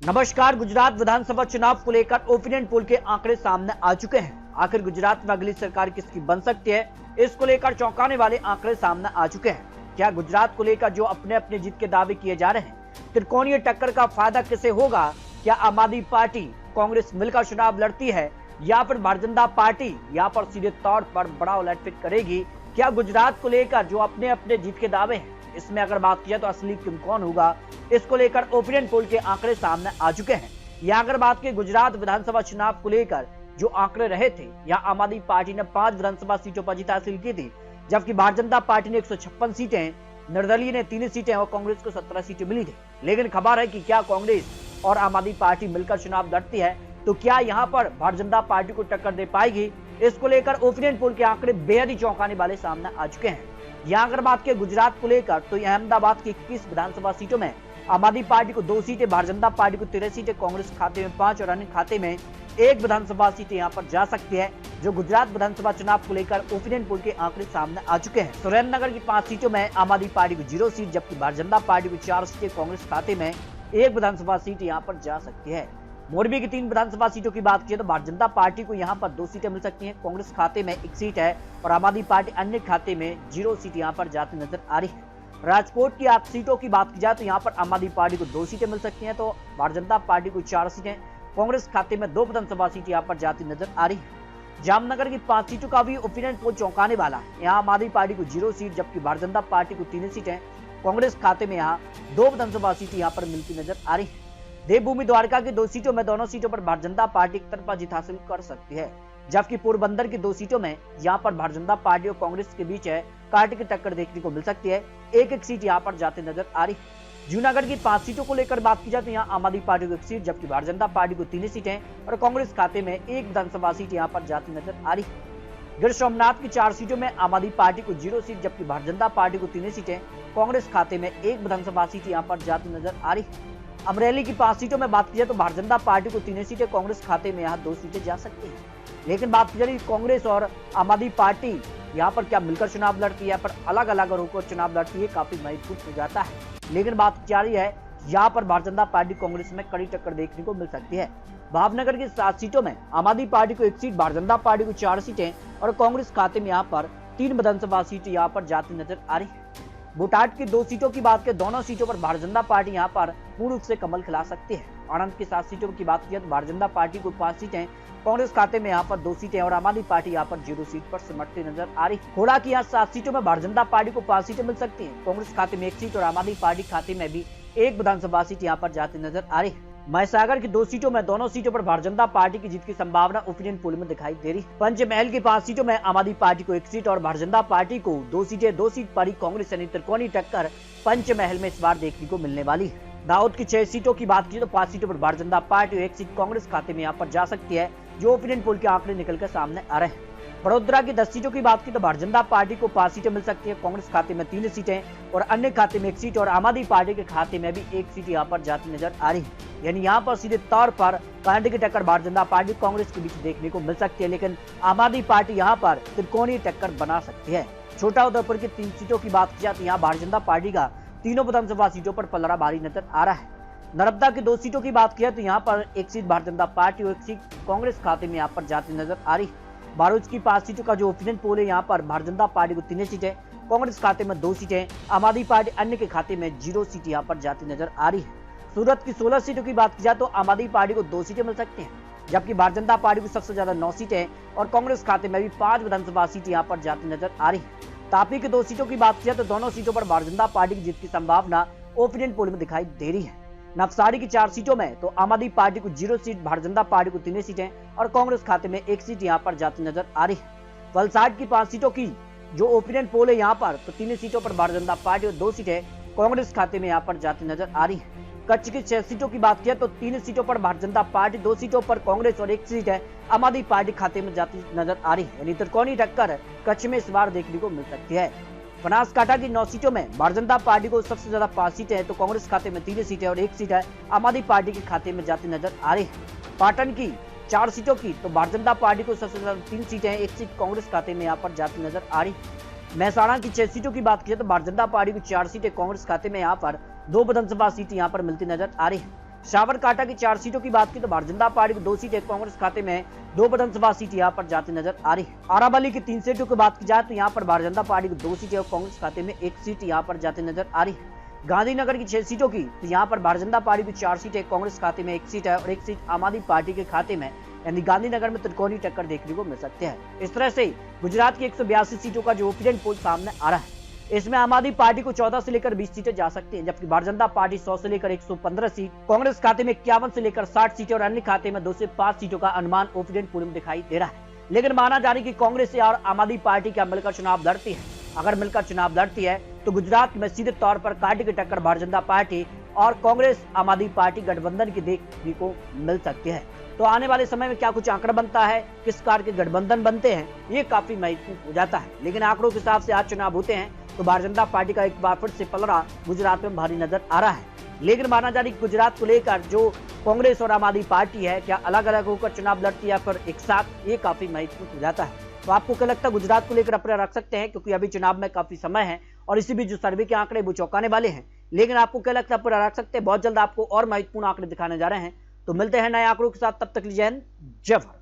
नमस्कार। गुजरात विधानसभा चुनाव को लेकर ओपिनियन पोल के आंकड़े सामने आ चुके हैं। आखिर गुजरात में अगली सरकार किसकी बन सकती है, इसको लेकर चौंकाने वाले आंकड़े सामने आ चुके हैं। क्या गुजरात को लेकर जो अपने अपने जीत के दावे किए जा रहे हैं, त्रिकोणीय टक्कर का फायदा किसे होगा? क्या आम आदमी पार्टी कांग्रेस मिलकर चुनाव लड़ती है या फिर भारतीय जनता पार्टी यहाँ पर सीधे तौर पर बड़ा उलटफेर करेगी? क्या गुजरात को लेकर जो अपने अपने जीत के दावे हैं, इसमें अगर बात किया तो असली किंग कौन होगा, इसको लेकर ओपिनियन पोल के आंकड़े सामने आ चुके हैं। या अगर बात की गुजरात विधानसभा चुनाव को लेकर जो आंकड़े रहे थे, यहाँ आम आदमी पार्टी ने 5 विधानसभा सीटों पर जीत हासिल की थी, जबकि भारतीय जनता पार्टी ने 156 सीटें, निर्दलीय ने 3 सीटें और कांग्रेस को 17 सीटें मिली थी। लेकिन खबर है कि क्या कांग्रेस और आम आदमी पार्टी मिलकर चुनाव लड़ती है तो क्या यहाँ पर भारतीय जनता पार्टी को टक्कर दे पाएगी? इसको लेकर ओपिनियन पोल के आंकड़े बेहद ही चौंकाने वाले सामने आ चुके हैं। यहाँ अगर बात करें गुजरात को लेकर तो अहमदाबाद की 21 विधानसभा सीटों में आम आदमी पार्टी को 2 सीटें, भारतीय जनता पार्टी को 13 सीटें, कांग्रेस खाते में 5 और अन्य खाते में 1 विधानसभा सीट यहाँ पर जा सकती है। जो गुजरात विधानसभा चुनाव को लेकर ओपिनियन पोल के आंकड़े सामने आ चुके हैं। सुरेंद्रनगर की 5 सीटों में आम आदमी पार्टी को 0 सीट, जबकि भारतीय जनता पार्टी को 4 सीटें, कांग्रेस खाते में 1 विधानसभा सीट यहाँ पर जा सकती है। मोरबी की 3 विधानसभा सीटों की बात की तो भारतीय जनता पार्टी को यहाँ पर 2 सीटें मिल सकती हैं, कांग्रेस खाते में 1 सीट है और आम आदमी पार्टी अन्य खाते में 0 सीट यहाँ पर जाती नजर आ रही है। राजकोट की 8 सीटों की बात की जाए तो यहाँ पर आम आदमी पार्टी को 2 सीटें मिल सकती हैं, तो भारतीय जनता पार्टी को 4 सीटें, कांग्रेस खाते में 2 विधानसभा सीट यहाँ पर जाती नजर आ रही है। जामनगर की 5 सीटों का भी ओपिनियन पोल चौंकाने वाला है। यहाँ आम आदमी पार्टी को 0 सीट, जबकि भारतीय जनता पार्टी को 3 सीटें, कांग्रेस खाते में यहाँ 2 विधानसभा सीट यहाँ पर मिलती नजर आ रही है। देवभूमि द्वारका की 2 सीटों में दोनों सीटों पर भारतीय जनता पार्टी एक तरफा जीत हासिल कर सकती है, जबकि पोरबंदर की 2 सीटों में यहाँ पर भारतीय जनता पार्टी और कांग्रेस के बीच है कांटे की टक्कर देखने को मिल सकती है। 1-1 सीट यहाँ पर जाती नजर आ रही है। जूनागढ़ की 5 सीटों को लेकर बात की जाए तो यहाँ आम आदमी पार्टी को 1 सीट, जबकि भारतीय जनता पार्टी को 3 सीटें और कांग्रेस खाते में 1 विधानसभा सीट यहाँ पर जाती नजर आ रही है। गिर सोमनाथ की 4 सीटों में आम आदमी पार्टी को 0 सीट, जबकि भारतीय जनता पार्टी को 3 सीटें, कांग्रेस खाते में 1 विधानसभा सीट यहाँ पर जाती नजर आ रही है। अमरेली की 5 सीटों में बात की जाए तो भारतीय जनता पार्टी को 3 सीटें, कांग्रेस खाते में यहाँ 2 सीटें जा सकती है। लेकिन बात की जाए कांग्रेस और आम आदमी पार्टी यहाँ पर क्या मिलकर चुनाव लड़ती है, पर अलग अलग होकर चुनाव लड़ती है, काफी महत्वपूर्ण हो जाता है। लेकिन बात जारी है, यहाँ पर भारतीय जनता पार्टी कांग्रेस में कड़ी टक्कर देखने को मिल सकती है। भावनगर की 7 सीटों में आम आदमी पार्टी को 1 सीट, भारतीय जनता पार्टी को 4 सीटें और कांग्रेस खाते में यहाँ पर 3 विधानसभा सीट यहाँ पर जाती नजर आ रही है। बोटाट की 2 सीटों की बात करें, दोनों सीटों पर भारतीय जनता पार्टी यहाँ पर पूर्ण रूप से कमल खिला सकती है। आनंद की 7 सीटों की बात की तो भारतीय जनता पार्टी को 5 सीटें, कांग्रेस खाते में यहाँ पर 2 सीटें और आम आदमी पार्टी यहाँ पर 0 सीट पर सिमटती नजर आ रही है। खोड़ा की यहाँ 7 सीटों में भारतीय जनता पार्टी को 5 सीटें मिल सकती है, कांग्रेस खाते में 1 सीट और आम आदमी पार्टी खाते में भी 1 विधानसभा सीट यहाँ पर जाती नजर आ रही है। महसागर की 2 सीटों में दोनों सीटों पर भारतीय जनता पार्टी की जीत की संभावना ओपिनियन पोल में दिखाई दे रही है। पंचमहल की 5 सीटों में आम आदमी पार्टी को 1 सीट और भारतीय जनता पार्टी को 2 सीटें, 2 सीट पर ही कांग्रेस यानी त्रिकोणीय टक्कर पंचमहल में इस बार देखने को मिलने वाली है। दाऊद की 6 सीटों की बात की तो 5 सीटों पर भारतीय जनता पार्टी और 1 सीट कांग्रेस खाते में यहाँ पर जा सकती है, जो ओपिनियन पोल के आंकड़े निकलकर सामने आ रहे हैं। बड़ोदरा की 10 सीटों की बात की तो भारतीय जनता पार्टी को 5 सीटें मिल सकती है, कांग्रेस खाते में 3 सीटें और अन्य खाते में 1 सीट और आम आदमी पार्टी के खाते में भी 1 सीट यहाँ पर जाती नजर आ रही है। यानी यहाँ पर सीधे तौर पर कांटे की टक्कर भारतीय जनता पार्टी कांग्रेस के बीच देखने को मिल सकती है, लेकिन आम आदमी पार्टी यहाँ पर त्रिकोणीय टक्कर बना सकती है। छोटा उदयपुर की 3 सीटों की बात की जाती है, यहाँ भारतीय जनता पार्टी का तीनों विधानसभा सीटों पर पलड़ा भारी नजर आ रहा है। नर्मदा की 2 सीटों की बात किया तो यहाँ पर 1 सीट भारतीय जनता पार्टी और 1 सीट कांग्रेस खाते में यहाँ पर जाती नजर आ रही है। भरूच की 5 सीटों का जो ओपिनियन पोल है, यहाँ पर भारतीय जनता पार्टी को 3 सीटें, कांग्रेस खाते में 2 सीटें, आम आदमी पार्टी अन्य के खाते में 0 सीट यहाँ पर जाती नजर आ रही है। सूरत की 16 सीटों की बात की जाए तो आम आदमी पार्टी को 2 सीटें मिल सकती हैं, जबकि भारतीय जनता पार्टी को सबसे ज्यादा 9 सीटें और कांग्रेस खाते में भी 5 विधानसभा सीट यहाँ पर जाती नजर आ रही है। तापी की 2 सीटों की बात की जाए तो दोनों सीटों पर भारतीय जनता पार्टी की जीत की संभावना ओपिनियन पोल में दिखाई दे रही है। नवसारी की 4 सीटों में तो आम आदमी पार्टी को 0 सीट, भारतीय जनता पार्टी को 3 सीटें और कांग्रेस खाते में 1 सीट यहाँ पर जाती नजर आ रही है। वलसाड की 5 सीटों की जो ओपिनियन पोल है, यहाँ पर तो 3 सीटों पर भारतीय जनता पार्टी और 2 सीटें कांग्रेस खाते में यहाँ पर जाती नजर आ रही है। कच्छ की 6 सीटों की बात किया तो 3 सीटों पर भारतीय जनता पार्टी, 2 सीटों पर कांग्रेस और 1 सीट है आम आदमी पार्टी खाते में जाती नजर आ रही है। यानी त्रिकोणीय टक्कर कच्छ में इस बार देखने को मिल सकती है। बनासकांठा की 9 सीटों में भारतीय जनता पार्टी को सबसे ज्यादा 5 सीटें हैं, तो कांग्रेस खाते में 3 सीटें और 1 सीट है आम आदमी पार्टी के खाते में जाती नजर आ रही है। पाटन की 4 सीटों की तो भारतीय जनता पार्टी को सबसे ज्यादा 3 सीटें हैं, 1 सीट कांग्रेस खाते में यहाँ पर जाती नजर आ रही है। महसाणा की 6 सीटों की बात की तो भारतीय जनता पार्टी को 4 सीटें, कांग्रेस खाते में यहाँ पर 2 विधानसभा सीट यहाँ पर मिलती नजर आ रही है। साबरकांठा की 4 सीटों की बात की तो भारतीय जनता पार्टी को 2 सीटें, कांग्रेस खाते में 2 विधानसभा सीट यहां पर जाती नजर आ रही है। अरावली की 3 सीटों की बात की जाए तो यहां पर भारतीय जनता पार्टी को 2 सीटें और कांग्रेस खाते में 1 सीट यहां पर जाती नजर आ रही है। गांधीनगर की 6 सीटों की तो यहाँ पर भारतीय जनता पार्टी की 4 सीटें, कांग्रेस खाते में 1 सीट है और 1 सीट आम आदमी पार्टी के खाते में, यानी गांधीनगर में त्रिकोणीय टक्कर देखने को मिल सकते हैं। इस तरह से गुजरात की 182 सीटों का जो ओपिनियन पोल सामने आ रहा है, इसमें आम आदमी पार्टी को 14 से लेकर 20 सीटें जा सकती हैं, जबकि भारतीय जनता पार्टी 100 से लेकर 115 सीट, कांग्रेस खाते में 51 से लेकर 60 सीटें और अन्य खाते में 2 से 5 सीटों का अनुमान ओपिनियन पोल में दिखाई दे रहा है। लेकिन माना जा रहा है कि कांग्रेस और आम आदमी पार्टी क्या मिलकर चुनाव लड़ती है। अगर मिलकर चुनाव लड़ती है तो गुजरात में सीधे तौर पर कांटे की टक्कर भारतीय जनता पार्टी और कांग्रेस आम आदमी पार्टी गठबंधन की देखने को मिल सकती है। तो आने वाले समय में क्या कुछ आंकड़ा बनता है, किस प्रकार के गठबंधन बनते हैं, ये काफी महत्वपूर्ण हो जाता है। लेकिन आंकड़ों के हिसाब से आज चुनाव होते हैं तो भारतीय जनता पार्टी का एक बार फिर से पलड़ा गुजरात में भारी नजर आ रहा है। लेकिन माना जा रहा है गुजरात को लेकर जो कांग्रेस और आम आदमी पार्टी है, क्या अलग अलग होकर चुनाव लड़ती है या फिर एक साथ, ये काफी महत्वपूर्ण हो जाता है। तो आपको क्या लगता है, गुजरात को लेकर अपने रख सकते हैं, क्योंकि अभी चुनाव में काफी समय है और इसी बीच जो सर्वे के आंकड़े वो चौंकाने वाले हैं। लेकिन आपको क्या लगता है, पूरा रख सकते हैं? बहुत जल्द आपको और महत्वपूर्ण आंकड़े दिखाने जा रहे हैं। तो मिलते हैं नए आंकड़ों के साथ, तब तक लीजिए जय भारत।